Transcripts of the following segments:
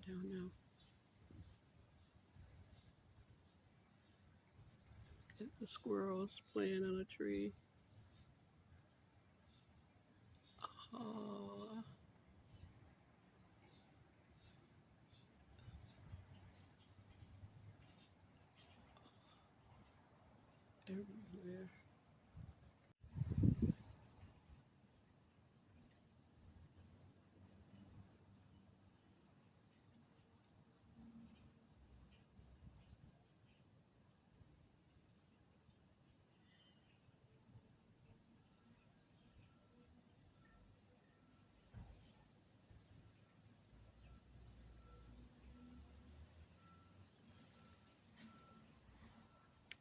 down now. Get the squirrels playing on a tree. Oh, everywhere.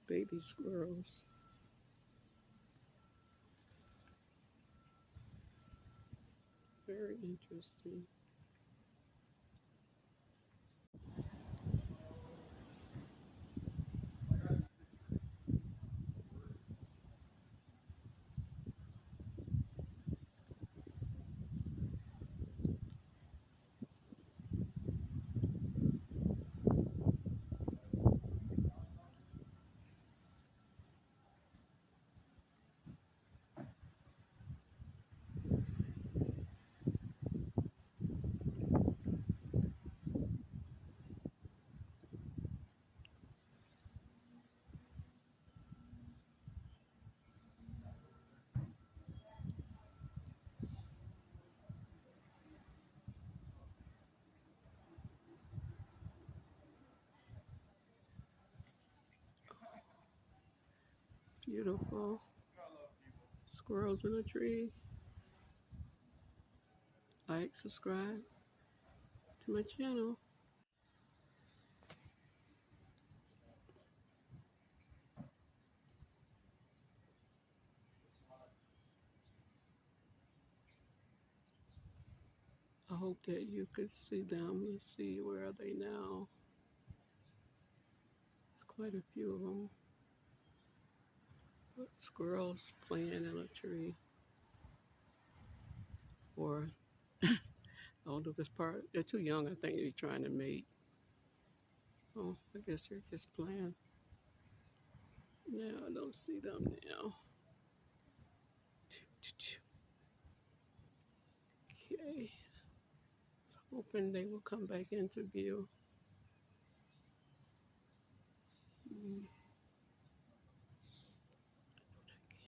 Baby squirrels. Very interesting. Beautiful. Squirrels in a tree. Like, subscribe to my channel. I hope that you could see them. Let's see, where are they now? There's quite a few of them. But squirrels playing in a tree. Or, I don't know if it's part, they're too young, I think, to be trying to mate. Oh, I guess they're just playing. Now I don't see them now. Okay. Hoping they will come back into view.